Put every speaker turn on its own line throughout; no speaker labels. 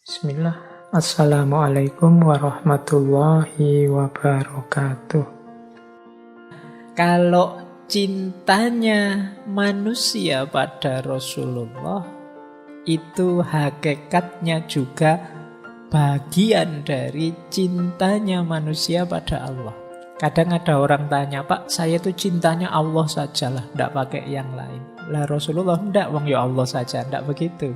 Bismillah. Assalamualaikum warahmatullahi wabarakatuh. Kalau cintanya manusia pada Rasulullah, itu hakikatnya juga bagian dari cintanya manusia pada Allah. Kadang ada orang tanya, Pak, saya tuh cintanya Allah sajalah, tidak pakai yang lain. Lah Rasulullah, tidak, wong ya Allah saja, tidak begitu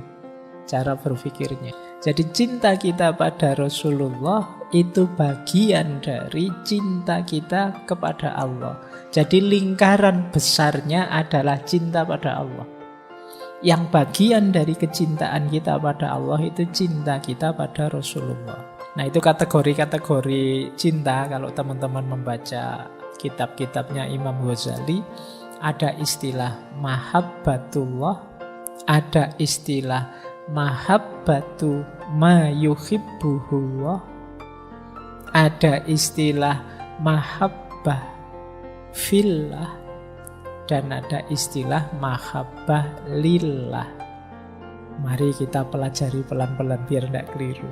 cara berpikirnya. Jadi cinta kita pada Rasulullah itu bagian dari cinta kita kepada Allah. Jadi lingkaran besarnya adalah cinta pada Allah. Yang bagian dari kecintaan kita pada Allah itu cinta kita pada Rasulullah. Nah, itu kategori-kategori cinta. Kalau teman-teman membaca kitab-kitabnya Imam Ghazali, ada istilah mahabbatullah, ada istilah mahabbatu ma yuhibbuhullah, ada istilah mahabbah fillah, dan ada istilah mahabbah lillah. Mari kita pelajari pelan-pelan biar tidak keliru.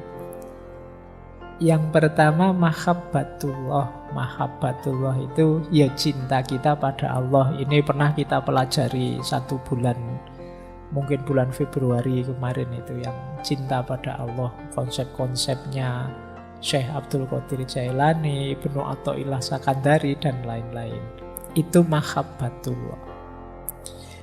Yang pertama mahabbatullah. Mahabbatullah itu ya cinta kita pada Allah. Ini pernah kita pelajari 1 bulan, mungkin bulan Februari kemarin, itu yang cinta pada Allah, konsep-konsepnya Syekh Abdul Qadir Jailani, Ibnu Athaillah Sakandari, dan lain-lain. Itu mahabbatullah.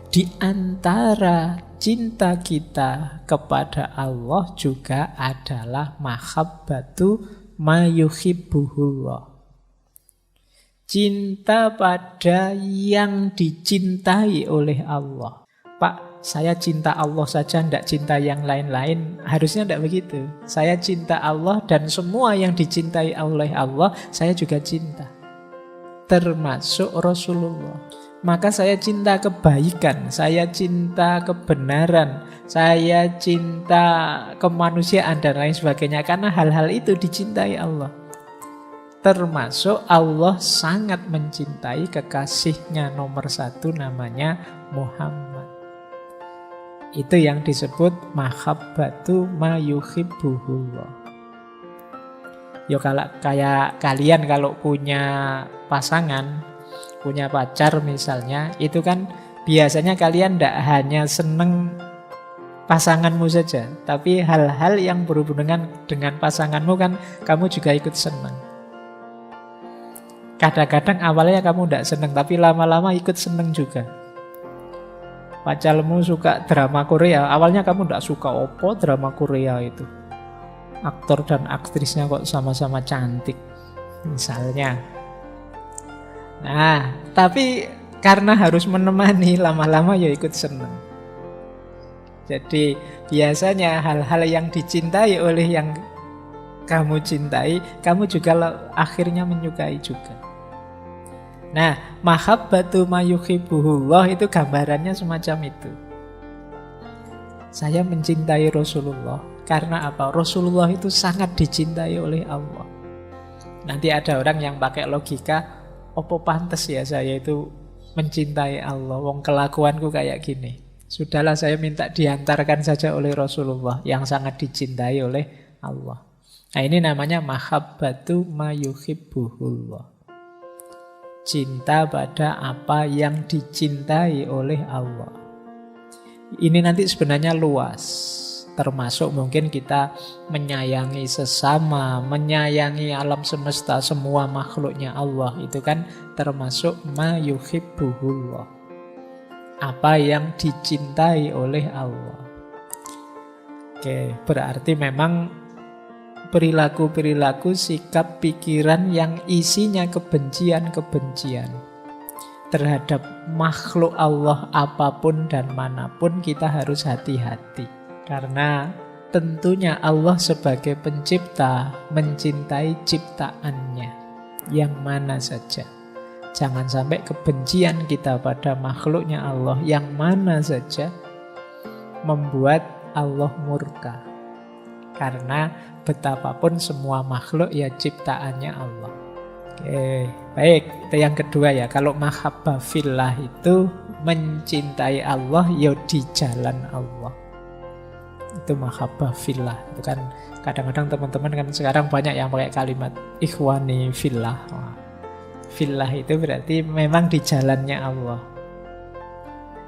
Di antara cinta kita kepada Allah juga adalah mahabbatu ma yuhibbuhullah. Cinta pada yang dicintai oleh Allah. Pak, saya cinta Allah saja, tidak cinta yang lain-lain. Harusnya tidak begitu. Saya cinta Allah dan semua yang dicintai oleh Allah, saya juga cinta. Termasuk Rasulullah. Maka saya cinta kebaikan, saya cinta kebenaran, saya cinta kemanusiaan dan lain sebagainya. Karena hal-hal itu dicintai Allah. Termasuk Allah sangat mencintai kekasihnya nomor 1, namanya Muhammad. Itu yang disebut mahabbatu ma yuhibbuhullah. Ya kalau kayak kalian kalau punya pasangan, punya pacar misalnya, itu kan biasanya kalian tidak hanya seneng pasanganmu saja, tapi hal-hal yang berhubungan dengan pasanganmu kan kamu juga ikut seneng. Kadang-kadang awalnya kamu tidak seneng, tapi lama-lama ikut seneng juga. Pacarmu suka drama Korea, awalnya kamu tidak suka, opo drama Korea itu, aktor dan aktrisnya kok sama-sama cantik misalnya. Nah, tapi karena harus menemani, lama-lama ya ikut senang. Jadi biasanya hal-hal yang dicintai oleh yang kamu cintai, kamu juga akhirnya menyukai juga. Nah, mahabbatu ma yuhibbuhullah itu gambarannya semacam itu. Saya mencintai Rasulullah karena apa? Rasulullah itu sangat dicintai oleh Allah. Nanti ada orang yang pakai logika, opo pantes ya saya itu mencintai Allah, wong kelakuanku kayak gini. Sudahlah, saya minta diantarkan saja oleh Rasulullah yang sangat dicintai oleh Allah. Nah, ini namanya mahabbatu ma yuhibbuhullah. Cinta pada apa yang dicintai oleh Allah. Ini nanti sebenarnya luas. Termasuk mungkin kita menyayangi sesama, menyayangi alam semesta, semua makhluknya Allah. Itu kan termasuk ma yuhibbuhullah. Apa yang dicintai oleh Allah. Oke, berarti memang perilaku-perilaku, sikap, pikiran yang isinya kebencian-kebencian terhadap makhluk Allah apapun dan manapun, kita harus hati-hati. Karena tentunya Allah sebagai pencipta mencintai ciptaannya yang mana saja. Jangan sampai kebencian kita pada makhluknya Allah yang mana saja membuat Allah murka. Karena betapapun semua makhluk ya ciptaannya Allah. Oke, baik. Itu yang kedua ya. Kalau mahabbah fillah itu mencintai Allah ya di jalan Allah. Itu mahabbah fillah. Itu kan kadang-kadang teman-teman kan sekarang banyak yang pakai kalimat ikhwani fillah. Wah, fillah itu berarti memang di jalannya Allah.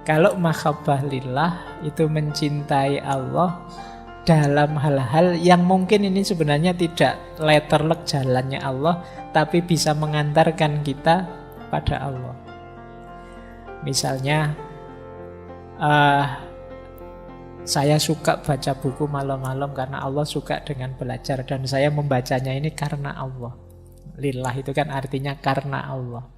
Kalau mahabbah lillah itu mencintai Allah dalam hal-hal yang mungkin ini sebenarnya tidak letterlek jalannya Allah, tapi bisa mengantarkan kita pada Allah. Misalnya saya suka baca buku malam-malam karena Allah suka dengan belajar, dan saya membacanya ini karena Allah. Lillah itu kan artinya karena Allah.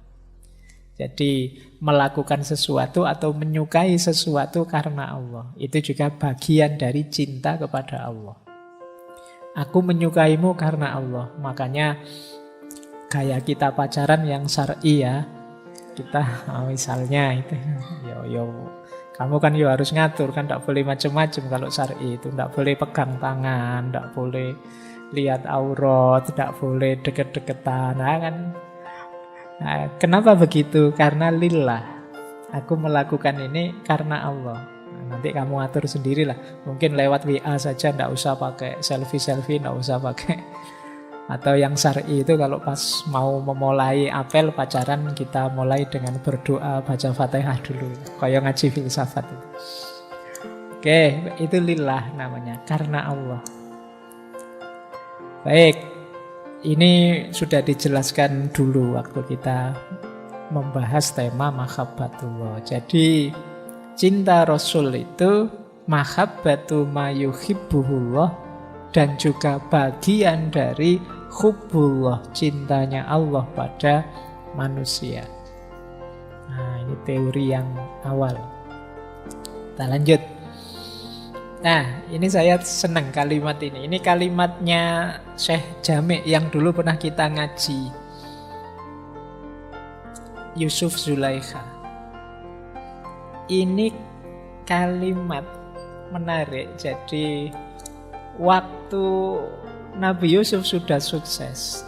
Jadi melakukan sesuatu atau menyukai sesuatu karena Allah, itu juga bagian dari cinta kepada Allah. Aku menyukaimu karena Allah. Makanya gaya kita pacaran yang syar'i ya. Kita misalnya itu kamu kan harus ngatur kan, tidak boleh macam-macam kalau syar'i itu. Tidak boleh pegang tangan, tidak boleh lihat aurat, tidak boleh deket-deketan. Nah, kenapa begitu? Karena lillah. Aku melakukan ini karena Allah. Nah, nanti kamu atur sendirilah. Mungkin lewat WA saja, tidak usah pakai selfie-selfie, tidak usah pakai. Atau yang syar'i itu kalau pas mau memulai apel pacaran, kita mulai dengan berdoa, baca Fatihah dulu. Kayak ngaji filsafat itu. Oke, itu lillah namanya, karena Allah. Baik. Ini sudah dijelaskan dulu waktu kita membahas tema mahabbatullah. Jadi cinta Rasul itu mahabbatu ma yuhibbuhullah, dan juga bagian dari hubbullah, cintanya Allah pada manusia. Nah, ini teori yang awal. Kita lanjut. Nah, ini saya senang kalimat ini. Ini kalimatnya Syekh Jami' yang dulu pernah kita ngaji. Yusuf Zulaikha. Ini kalimat menarik. Jadi waktu Nabi Yusuf sudah sukses,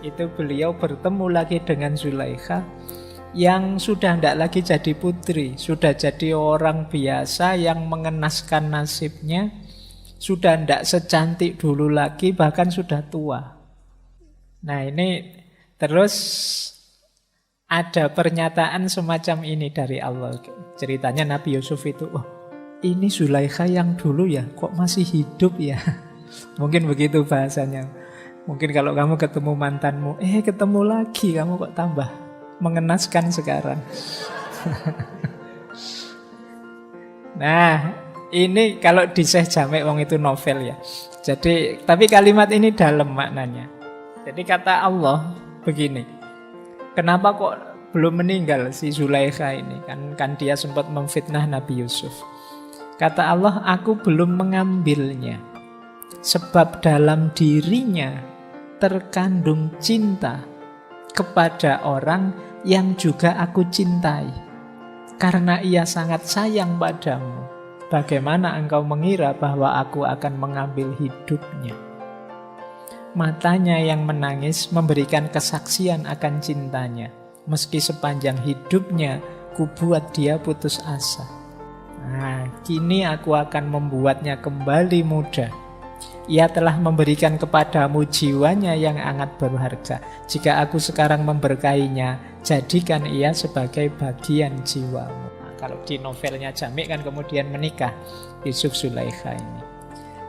itu beliau bertemu lagi dengan Zulaikha yang sudah tidak lagi jadi putri, sudah jadi orang biasa yang mengenaskan nasibnya, sudah tidak secantik dulu lagi, bahkan sudah tua. Nah, ini terus ada pernyataan semacam ini dari Allah. Ceritanya Nabi Yusuf itu, oh, ini Zulaikha yang dulu ya, kok masih hidup ya? Mungkin begitu bahasanya. Mungkin kalau kamu ketemu mantanmu, ketemu lagi, kamu kok tambah mengenaskan sekarang. Nah, ini kalau di Syekh Jami' wong itu novel ya. Jadi, tapi kalimat ini dalam maknanya. Jadi kata Allah begini, kenapa kok belum meninggal si Zulaikha ini? Kan dia sempat memfitnah Nabi Yusuf. Kata Allah, aku belum mengambilnya, sebab dalam dirinya terkandung cinta kepada orang yang juga aku cintai. Karena ia sangat sayang padamu, bagaimana engkau mengira bahwa aku akan mengambil hidupnya? Matanya yang menangis memberikan kesaksian akan cintanya, meski sepanjang hidupnya kubuat dia putus asa. Nah, kini aku akan membuatnya kembali muda. Ia telah memberikan kepadamu jiwanya yang sangat berharga. Jika aku sekarang memberkainya, jadikan ia sebagai bagian jiwamu. Nah, kalau di novelnya Jami' kan kemudian menikah Yusuf Zulaikha ini.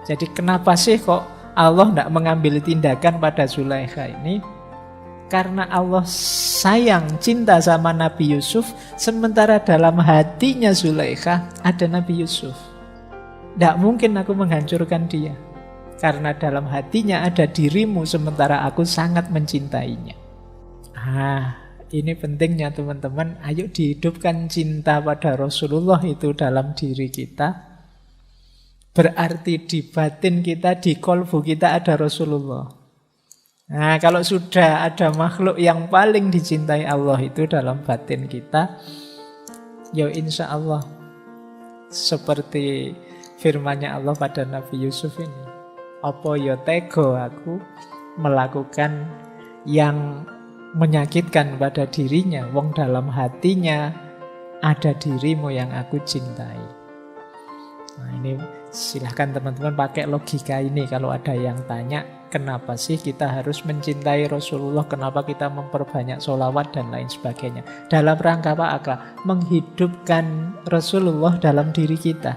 Jadi kenapa sih kok Allah tidak mengambil tindakan pada Zulaikha ini? Karena Allah sayang, cinta sama Nabi Yusuf, sementara dalam hatinya Zulaikha ada Nabi Yusuf. Tidak mungkin aku menghancurkan dia, karena dalam hatinya ada dirimu, sementara aku sangat mencintainya. Ini pentingnya teman-teman. Ayo dihidupkan cinta pada Rasulullah itu dalam diri kita. Berarti di batin kita, di kolbu kita ada Rasulullah. Nah, kalau sudah ada makhluk yang paling dicintai Allah itu dalam batin kita, ya insya Allah seperti firman-Nya Allah pada Nabi Yusuf ini, apa ya tego aku melakukan yang menyakitkan pada dirinya, wong dalam hatinya ada dirimu yang aku cintai. Nah, ini silahkan teman-teman pakai logika ini kalau ada yang tanya kenapa sih kita harus mencintai Rasulullah, kenapa kita memperbanyak sholawat dan lain sebagainya. Dalam rangka apa? Menghidupkan Rasulullah dalam diri kita.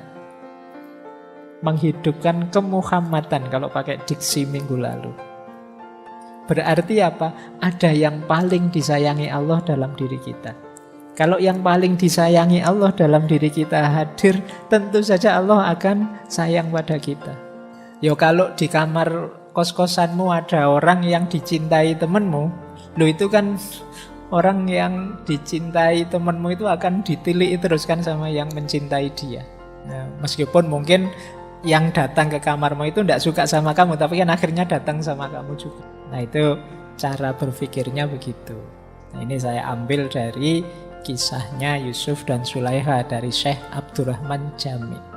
Menghidupkan kemuhammadan kalau pakai diksi minggu lalu. Berarti apa? Ada yang paling disayangi Allah dalam diri kita. Kalau yang paling disayangi Allah dalam diri kita hadir, tentu saja Allah akan sayang pada kita. Ya kalau di kamar kos-kosanmu ada orang yang dicintai temenmu, lo itu kan orang yang dicintai temenmu itu akan ditilik teruskan sama yang mencintai dia. Nah, meskipun mungkin yang datang ke kamarmu itu tidak suka sama kamu, tapi kan akhirnya datang sama kamu juga. Nah itu cara berpikirnya begitu. Nah, ini saya ambil dari kisahnya Yusuf dan Zulaikha dari Syekh Abdurrahman Jami.